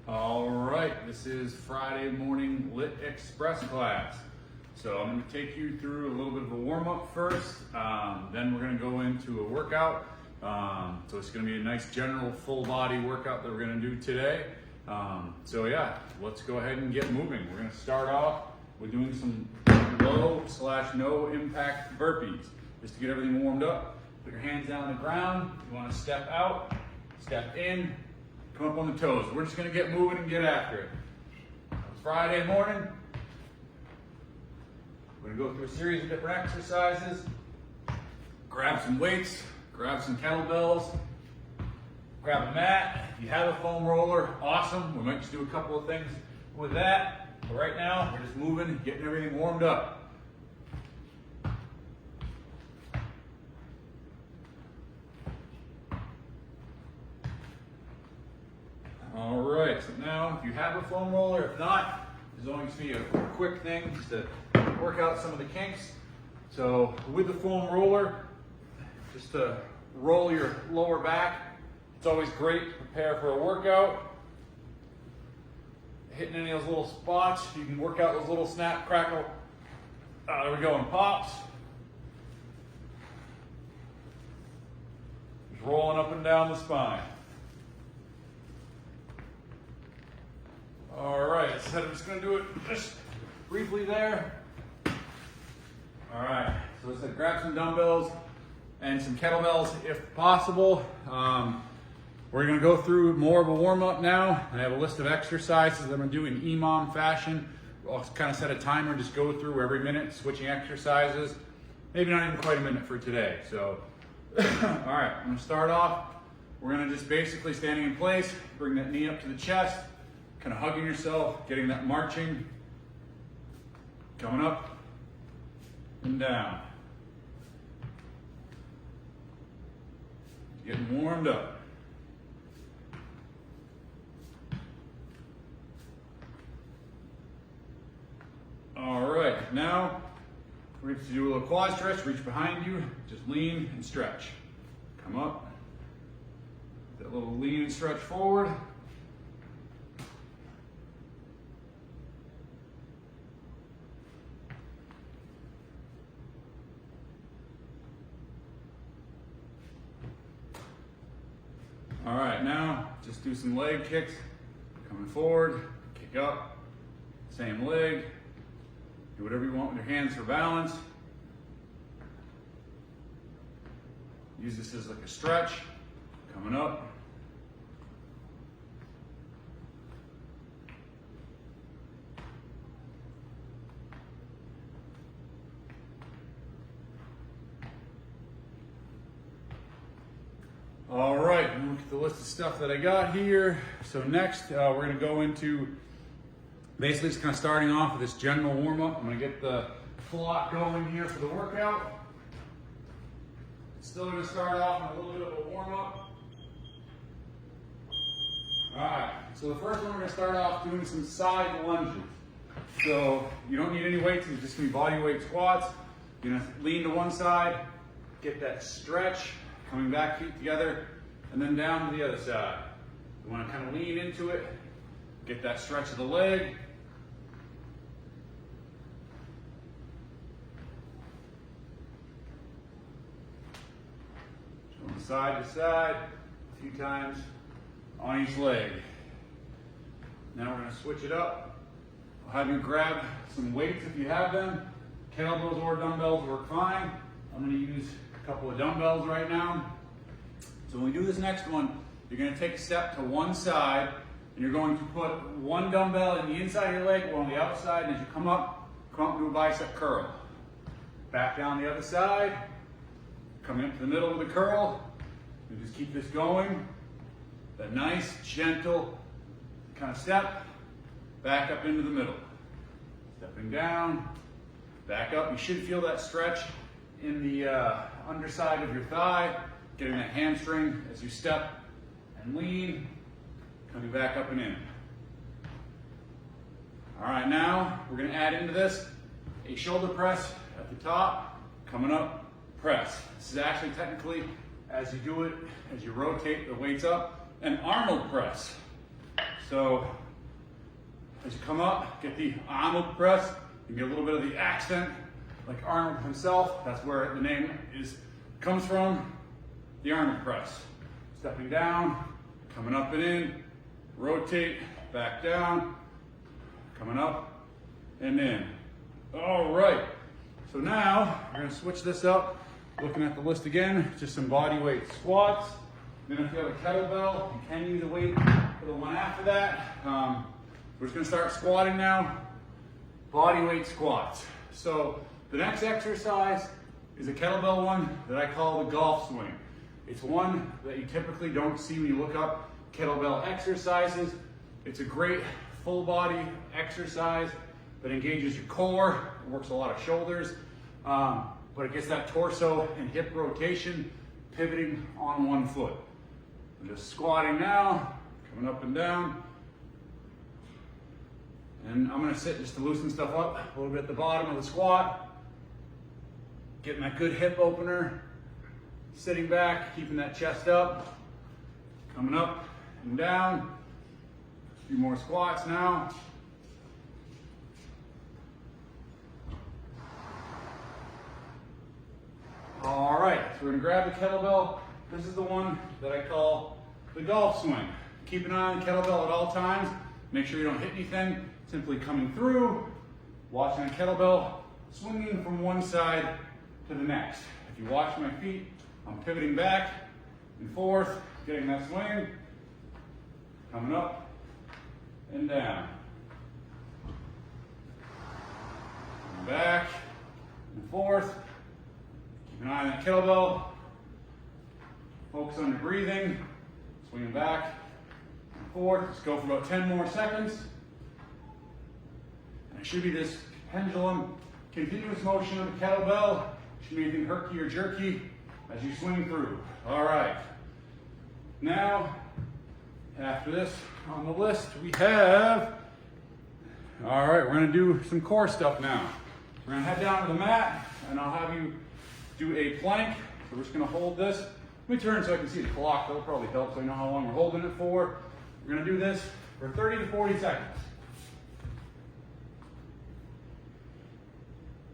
All right, this is Friday morning LIIT Express class. So I'm going to take you through a little bit of a warm-up first, then we're going to go into a workout. So it's going to be a nice general full body workout that we're going to do today. So yeah, let's go ahead and get moving. We're going to start off with doing some low/no impact burpees. Just to get everything warmed up, put your hands down on the ground. You want to step out, step in, come up on the toes. We're just going to get moving and get after it. It's Friday morning. We're going to go through a series of different exercises. Grab some weights, grab some kettlebells, grab a mat. If you have a foam roller, awesome. We might just do a couple of things with that. But right now, we're just moving, getting everything warmed up. All right, so now if you have a foam roller, if not, there's only going to be a quick thing just to work out some of the kinks. So with the foam roller, just to roll your lower back. It's always great to prepare for a workout. Hitting any of those little spots, you can work out those little snap, crackle, there we go, and pops. Just rolling up and down the spine. All right, so I'm just gonna do it just briefly there. All right, so let's grab some dumbbells and some kettlebells if possible. We're gonna go through more of a warm up now. I have a list of exercises that I'm gonna do in EMOM fashion. I'll kind of set a timer, just go through every minute, switching exercises. Maybe not even quite a minute for today. So, all right, I'm gonna start off. We're gonna just basically standing in place, bring that knee up to the chest, kind of hugging yourself, getting that marching, coming up and down. Getting warmed up. All right, now we're going to do a little quad stretch. Reach behind you, just lean and stretch. Come up, that little lean and stretch forward. All right, now just do some leg kicks. Coming forward, kick up, same leg. Do whatever you want with your hands for balance. Use this as like a stretch. Coming up. All right, look at the list of stuff that I got here. So next, we're going to go into basically just kind of starting off with this general warm-up. I'm going to get the clock going here for the workout. Still going to start off with a little bit of a warm-up. All right, so the first one we're going to start off doing some side lunges. So you don't need any weights, it's just going to be body weight squats. You're going to lean to one side, get that stretch, coming back, feet together, and then down to the other side. You want to kind of lean into it, get that stretch of the leg. From side to side, a few times on each leg. Now we're going to switch it up. I'll have you grab some weights if you have them. Kettlebells or dumbbells work fine. I'm going to use a couple of dumbbells right now. So when we do this next one, you're going to take a step to one side, and you're going to put one dumbbell in the inside of your leg, one on the outside, and as you come up to a bicep curl. Back down the other side, coming up to the middle of the curl. You just keep this going. That nice, gentle kind of step, back up into the middle. Stepping down, back up. You should feel that stretch in the underside of your thigh, getting that hamstring as you step and lean, coming back up and in. All right, now we're going to add into this a shoulder press at the top, coming up, press. This is actually technically, as you do it, as you rotate the weights up, an Arnold press. So as you come up, get the Arnold press. You get a little bit of the accent, like Arnold himself. That's where the name comes from, the Arnold press. Stepping down, coming up and in, rotate, back down, coming up and in. All right, so now we're gonna switch this up. Looking at the list again, just some body weight squats. Then if you have a kettlebell, you can use a weight for the one after that. We're just gonna start squatting now. Body weight squats. So the next exercise is a kettlebell one that I call the golf swing. It's one that you typically don't see when you look up kettlebell exercises. It's a great full body exercise that engages your core, it works a lot of shoulders, but it gets that torso and hip rotation, pivoting on one foot. I'm just squatting now, coming up and down. And I'm gonna sit just to loosen stuff up a little bit at the bottom of the squat. Getting that good hip opener. Sitting back, keeping that chest up. Coming up and down. A few more squats now. All right, so we're gonna grab the kettlebell. This is the one that I call the golf swing. Keep an eye on the kettlebell at all times. Make sure you don't hit anything. Simply coming through, watching the kettlebell, swinging from one side to the next. If you watch my feet, I'm pivoting back and forth, getting that swing, coming up and down. Back and forth. Keep an eye on that kettlebell. Focus on your breathing. Swinging back and forth. Let's go for about 10 more seconds. And it should be this pendulum, continuous motion of the kettlebell. Shouldn't be anything herky or jerky as you swing through. All right. Now, after this on the list, we have, all right, we're gonna do some core stuff now. We're gonna head down to the mat and I'll have you do a plank. So we're just gonna hold this. Let me turn so I can see the clock. That'll probably help so I know how long we're holding it for. We're gonna do this for 30 to 40 seconds.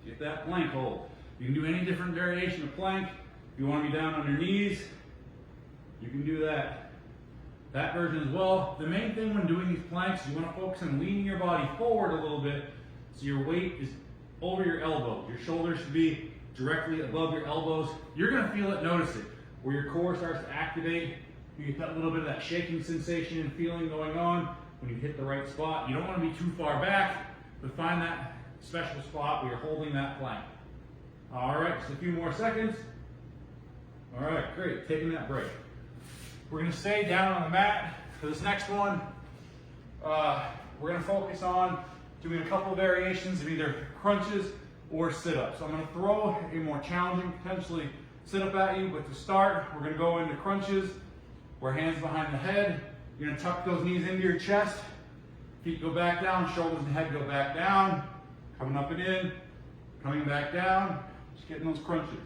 Get that plank hold. You can do any different variation of plank. If you want to be down on your knees, you can do that version as well. The main thing when doing these planks, you want to focus on leaning your body forward a little bit so your weight is over your elbows. Your shoulders should be directly above your elbows. You're going to feel it, notice it, where your core starts to activate. You get that little bit of that shaking sensation and feeling going on when you hit the right spot. You don't want to be too far back, but find that special spot where you're holding that plank. All right, just a few more seconds. All right, great, taking that break. We're gonna stay down on the mat for this next one. We're gonna focus on doing a couple of variations of either crunches or sit-ups. So I'm gonna throw a more challenging, potentially sit-up at you, but to start, we're gonna go into crunches, where hands behind the head. You're gonna tuck those knees into your chest, feet go back down, shoulders and head go back down, coming up and in, coming back down, just getting those crunches.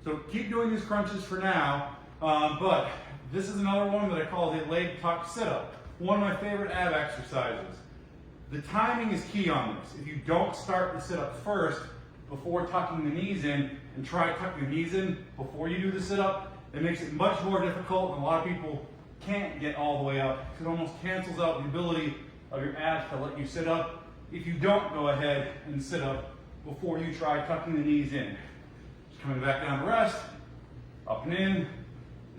So keep doing these crunches for now, but this is another one that I call the leg tuck sit-up. One of my favorite ab exercises. The timing is key on this. If you don't start the sit-up first before tucking the knees in and try tucking the knees in before you do the sit-up, it makes it much more difficult and a lot of people can't get all the way up. It almost cancels out the ability of your abs to let you sit up if you don't go ahead and sit up before you try tucking the knees in. Just coming back down to rest, up and in.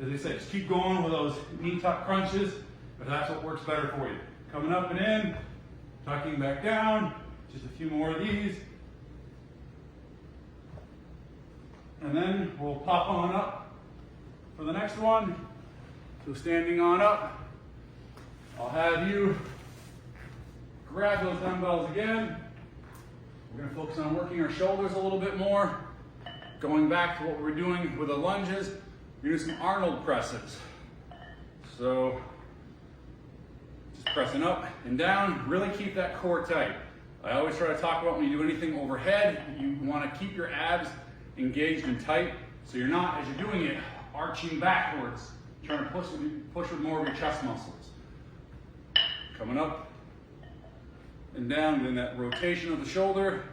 As I said, just keep going with those knee tuck crunches, but that's what works better for you. Coming up and in, tucking back down, just a few more of these. And then we'll pop on up for the next one. So standing on up, I'll have you grab those dumbbells again. We're going to focus on working our shoulders a little bit more. Going back to what we were doing with the lunges, we're going to do some Arnold presses. So just pressing up and down, really keep that core tight. I always try to talk about when you do anything overhead, you want to keep your abs engaged and tight so you're not, as you're doing it, arching backwards, trying to push with more of your chest muscles. Coming up and down, doing that rotation of the shoulder.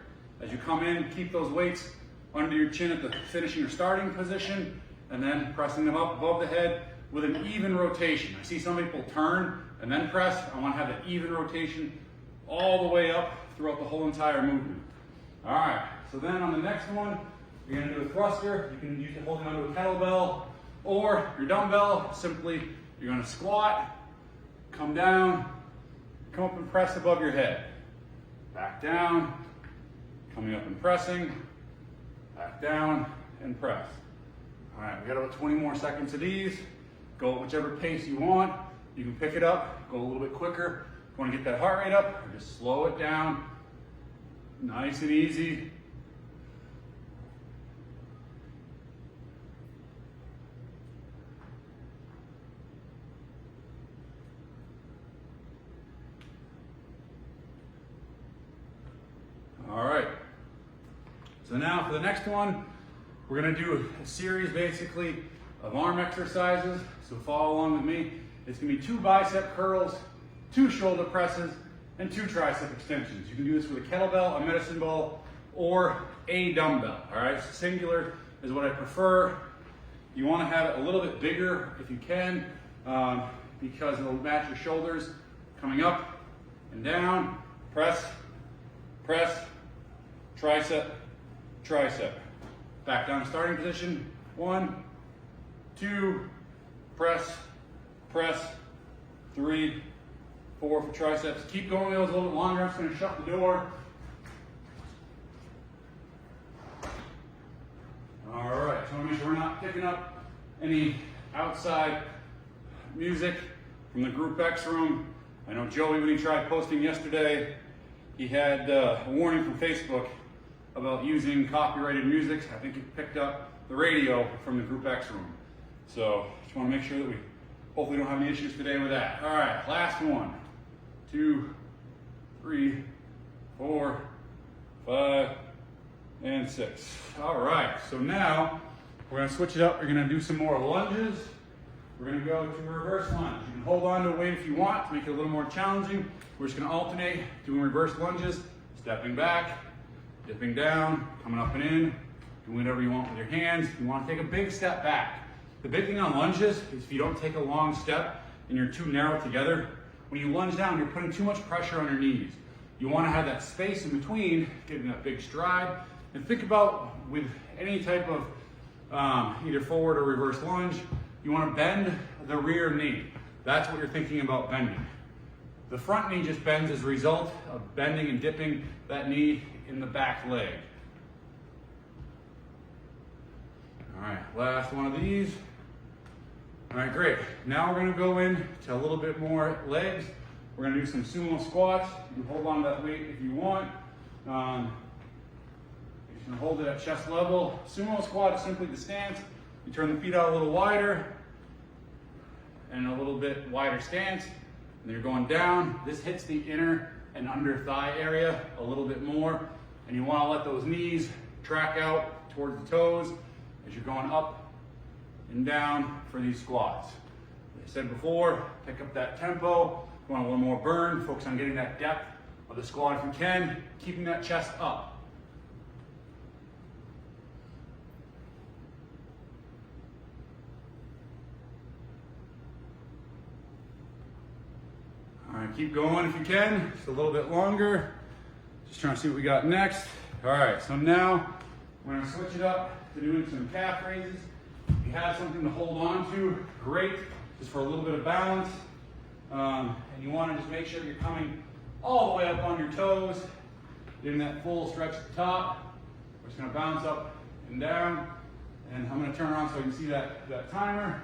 As you come in, keep those weights under your chin at the finishing or starting position, and then pressing them up above the head with an even rotation. I see some people turn and then press. I want to have that even rotation all the way up throughout the whole entire movement. All right, so then on the next one, you're going to do a thruster. You can use it holding onto a kettlebell or your dumbbell. Simply, you're going to squat, come down, come up and press above your head. Back down, coming up and pressing, back down and press. All right, we got about 20 more seconds of these. Go at whichever pace you want. You can pick it up, go a little bit quicker. If you want to get that heart rate up, or just slow it down. Nice and easy. All right. So now for the next one, we're going to do a series basically of arm exercises. So follow along with me. It's going to be 2 bicep curls, 2 shoulder presses, and 2 tricep extensions. You can do this with a kettlebell, a medicine ball, or a dumbbell. All right, so singular is what I prefer. You want to have it a little bit bigger if you can, because it'll match your shoulders. Coming up and down, press, press, tricep, tricep. Back down to starting position. 1, 2, press, press, 3, 4 for triceps. Keep going those a little bit longer. I'm just going to shut the door. All right, so I want to make sure we're not picking up any outside music from the Group X room. I know Joey, when he tried posting yesterday, he had a warning from Facebook about using copyrighted music. I think he picked up the radio from the Group X room. So just want to make sure that we hopefully don't have any issues today with that. All right, last one. 2, 3, 4, 5, and 6. All right, so now we're going to switch it up. We're going to do some more lunges. We're going to go to reverse lunge. You can hold on to a weight if you want to make it a little more challenging. We're just going to alternate doing reverse lunges, stepping back, dipping down, coming up and in, doing whatever you want with your hands. You want to take a big step back. The big thing on lunges is if you don't take a long step and you're too narrow together, when you lunge down, you're putting too much pressure on your knees. You want to have that space in between, getting that big stride. And think about with any type of either forward or reverse lunge, you want to bend the rear knee. That's what you're thinking about bending. The front knee just bends as a result of bending and dipping that knee in the back leg. All right, last one of these. All right, great. Now we're gonna go in to a little bit more legs. We're gonna do some sumo squats. You can hold on to that weight if you want. You can hold it at chest level. Sumo squat is simply the stance. You turn the feet out a little wider and a little bit wider stance. And you're going down. This hits the inner and under thigh area a little bit more. And you wanna let those knees track out towards the toes as you're going up and down for these squats. As I said before, pick up that tempo. If you want a little more burn, focus on getting that depth of the squat if you can, keeping that chest up. All right, keep going if you can, just a little bit longer. Just trying to see what we got next. All right, so now we're gonna switch it up to doing some calf raises. If you have something to hold on to, great, just for a little bit of balance. And you wanna just make sure you're coming all the way up on your toes, getting that full stretch at the top. We're just gonna bounce up and down. And I'm gonna turn around so you can see that timer.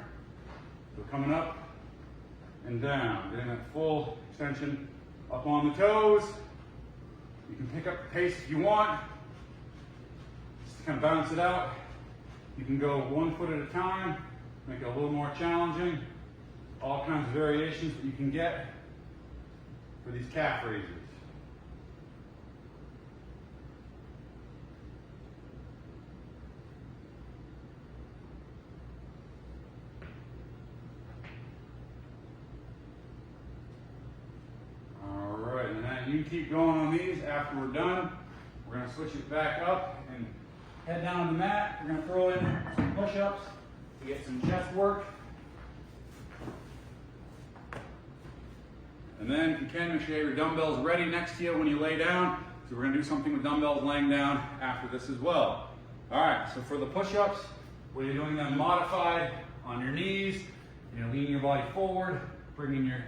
So coming up and down, getting that full extension up on the toes. You can pick up the pace if you want, just to kind of balance it out. You can go 1 foot at a time, make it a little more challenging. All kinds of variations that you can get for these calf raises. you can keep going on these. After we're done, we're gonna switch it back up and head down on the mat. We're gonna throw in some push-ups to get some chest work. And then if you can, make sure you have your dumbbells ready next to you when you lay down. So we're gonna do something with dumbbells laying down after this as well. All right, so for the push-ups, where you're doing them modified on your knees, you're gonna lean your body forward, bringing your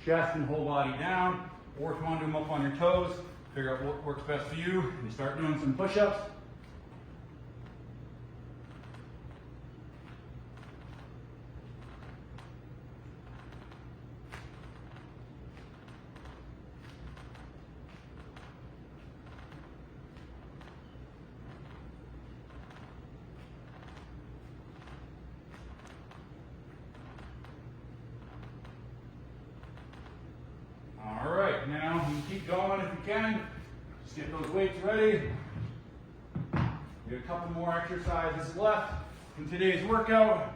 chest and whole body down, or if you want to do them up on your toes, figure out what works best for you, and you start doing some push-ups. Now you can keep going if you can. Just get those weights ready. We have a couple more exercises left in today's workout.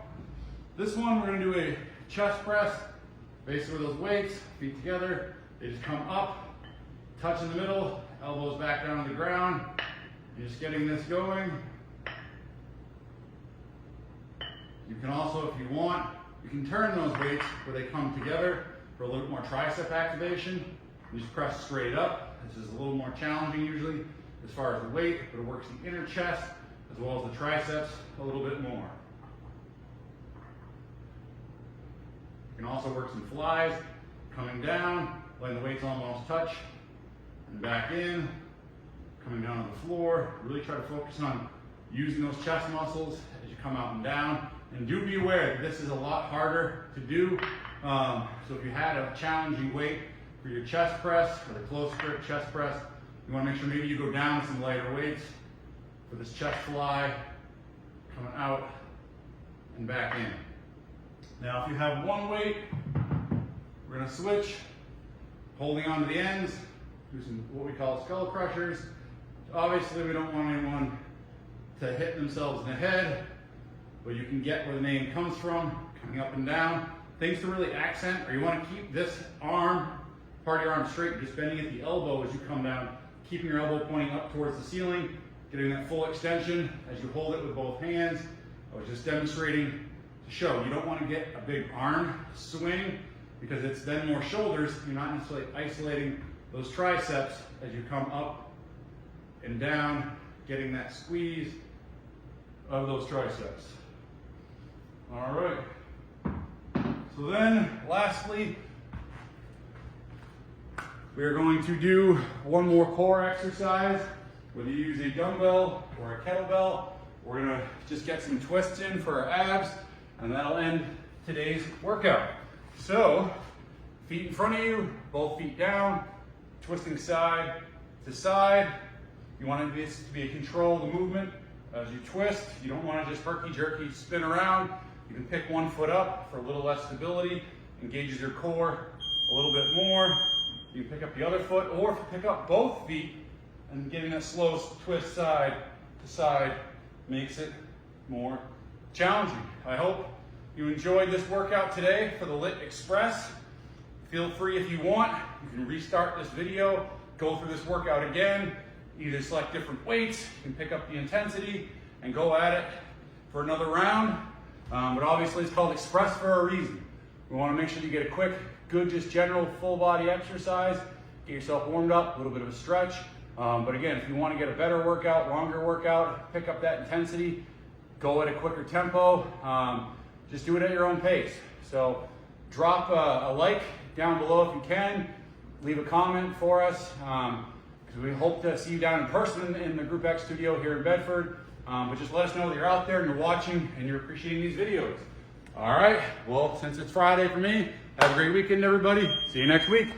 This one we're going to do a chest press. Basically those weights, feet together, they just come up, touch in the middle, elbows back down to the ground. You're just getting this going. You can also, if you want, you can turn those weights where they come together for a little bit more tricep activation. You just press straight up. This is a little more challenging usually as far as the weight, but it works the inner chest as well as the triceps a little bit more. You can also work some flies, coming down, letting the weights almost touch, and back in, coming down to the floor. Really try to focus on using those chest muscles as you come out and down. And do be aware that this is a lot harder to do. So if you had a challenging weight for your chest press, or the close grip chest press, you want to make sure maybe you go down with some lighter weights for this chest fly, coming out and back in. Now if you have one weight, we're going to switch, holding on to the ends, do some what we call skull crushers. Obviously we don't want anyone to hit themselves in the head, but you can get where the name comes from, coming up and down. Things to really accent, or you want to keep this arm, part of your arm straight, just bending at the elbow as you come down, keeping your elbow pointing up towards the ceiling, getting that full extension as you hold it with both hands. I was just demonstrating to show. You don't want to get a big arm swing because it's then more shoulders. You're not necessarily isolating those triceps as you come up and down, getting that squeeze of those triceps. All right. So then, lastly, we are going to do one more core exercise. Whether you use a dumbbell or a kettlebell, we're gonna just get some twists in for our abs, and that'll end today's workout. So, feet in front of you, both feet down, twisting side to side. You want this to be a controlled movement as you twist. You don't want to just herky-jerky spin around. You can pick one foot up for a little less stability, engages your core a little bit more. You can pick up the other foot, or if you pick up both feet and getting that slow twist side to side makes it more challenging. I hope you enjoyed this workout today for the LIIT Express. Feel free, if you want, you can restart this video, go through this workout again, either select different weights, you can pick up the intensity and go at it for another round. But obviously it's called Express for a reason. We want to make sure you get a quick, good, just general full body exercise, get yourself warmed up, a little bit of a stretch. But again, if you want to get a better workout, longer workout, pick up that intensity, go at a quicker tempo, just do it at your own pace. So drop a like down below if you can, leave a comment for us, because we hope to see you down in person in the Group X studio here in Bedford. But just let us know that you're out there and you're watching and you're appreciating these videos. All right, well, since it's Friday for me, have a great weekend, everybody. See you next week.